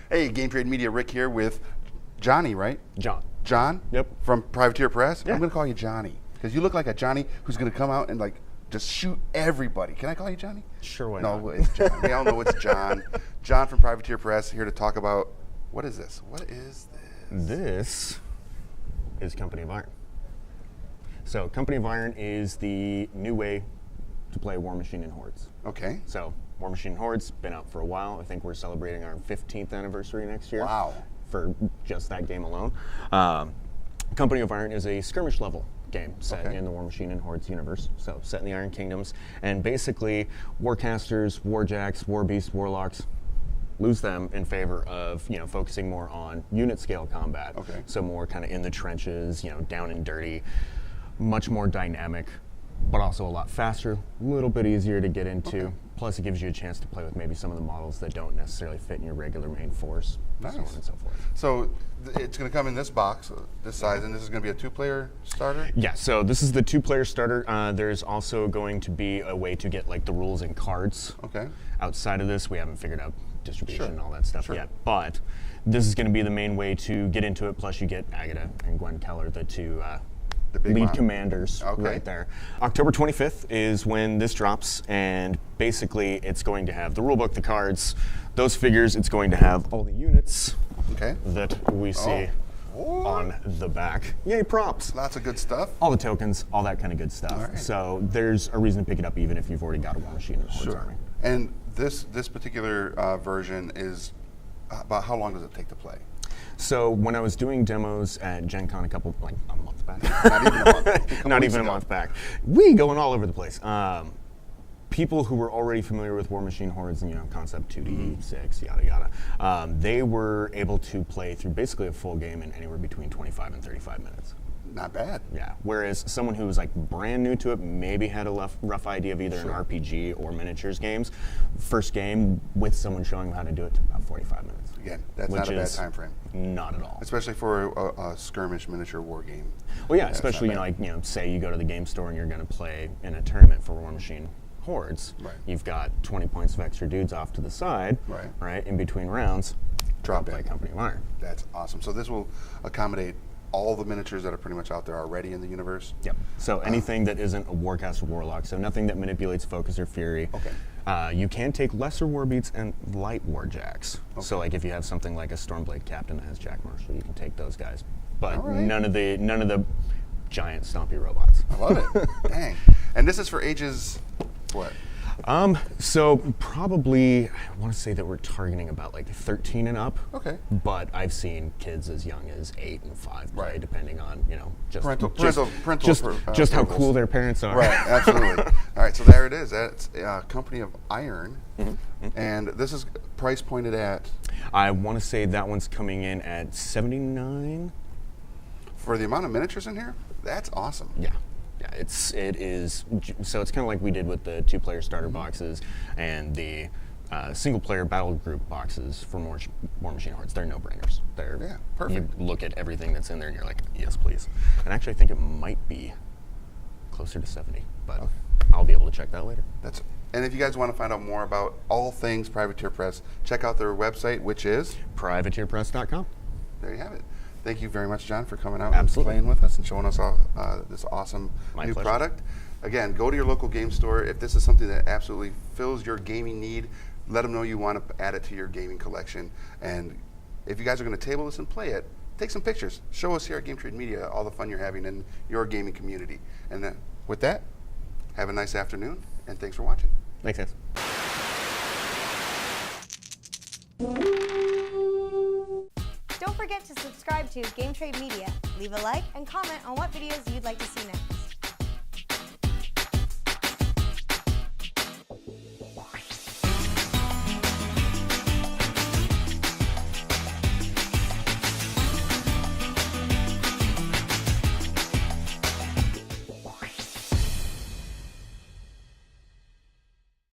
Hey, Game Trade Media, Rick here with Johnny, right? John. John? Yep. From Privateer Press? Yeah. I'm going to call you Johnny because you look like a Johnny who's going to come out and like just shoot everybody. Can I call you Johnny? Sure, why No, not? it's John. We all know it's John. John from Privateer Press here to talk about, what is this? What is this? This is Company of Iron. So Company of Iron is the new way to play War Machine and Hordes. Okay. So War Machine and Hordes been out for a while. I think we're celebrating our 15th anniversary next year. Wow. For just that game alone. Company of Iron is a skirmish level game set in the War Machine and Hordes universe. So set in the Iron Kingdoms, and basically Warcasters, Warjacks, Warbeasts, Warlocks, lose them in favor of focusing more on unit scale combat. Okay. So more kind of in the trenches, down and dirty, much more dynamic, but also a lot faster, a little bit easier to get into. Okay. Plus, it gives you a chance to play with maybe some of the models that don't necessarily fit in your regular main force, Nice. so on and so forth. So it's going to come in this box, this size, and this is going to be a two-player starter? Yeah, so this is the two-player starter. There's also going to be a way to get like the rules and cards. Okay. Outside of this, we haven't figured out distribution Sure. and all that stuff Sure. yet, but this is going to be the main way to get into it. Plus, you get Agatha and Gwen Keller, the two The big lead mom. commanders right there. October 25th is when this drops, and basically it's going to have the rulebook, the cards, those figures. It's going to have all the units that we see on the back. Yay, props. Lots of good stuff. All the tokens, all that kind of good stuff. All right. So there's a reason to pick it up even if you've already got a War Machine and Hordes army. And this particular version is about how long does it take to play? So when I was doing demos at Gen Con a month back. Not even a month. A couple Not weeks even a ago. month back. We going all over the place. People who were already familiar with War Machine Hordes and concept 2D, 6, yada yada, they were able to play through basically a full game in anywhere between 25 and 35 minutes. Not bad. Yeah. Whereas someone who was like brand new to it maybe had a rough idea of either an RPG or miniatures games. First game with someone showing them how to do it took about 45 minutes. Again, that's not a bad time frame. Not at all. Especially for a skirmish miniature war game. Well, yeah, especially say you go to the game store and you're going to play in a tournament for War Machine Hordes. Right. You've got 20 points of extra dudes off to the side. Right. In between rounds. Drop play in. Company of Iron. That's awesome. So this will accommodate all the miniatures that are pretty much out there already in the universe. Yep. So anything that isn't a Warcaster Warlock, so nothing that manipulates focus or fury. Okay. You can take lesser Warbeats and light Warjacks. Okay. So like if you have something like a Stormblade Captain that has Jack Marshall, you can take those guys. But none of the giant stompy robots. I love it. Dang. And this is for ages what? So probably, I want to say that we're targeting about like 13 and up. Okay. But I've seen kids as young as 8 and 5 play, depending on just parental how cool their parents are. Right. Absolutely. All right. So there it is. That's Company of Iron, and this is price pointed at. I want to say that one's coming in at $79. For the amount of miniatures in here, that's awesome. Yeah. Yeah, it is. So it's kind of like we did with the two-player starter boxes and the single-player battle group boxes for War Machine Hordes. They're no-brainers. They're perfect. You look at everything that's in there and you're like, yes, please. And actually, I think it might be closer to 70, but I'll be able to check that later. And if you guys want to find out more about all things Privateer Press, check out their website, which is privateerpress.com. There you have it. Thank you very much, John, for coming out and playing with us and showing us all this awesome new product. Again, go to your local game store. If this is something that absolutely fills your gaming need, let them know you want to add it to your gaming collection. And if you guys are going to table this and play it, take some pictures. Show us here at Game Trade Media all the fun you're having in your gaming community. And with that, have a nice afternoon, and thanks for watching. Thanks, guys. Don't forget to subscribe to Game Trade Media. Leave a like and comment on what videos you'd like to see next.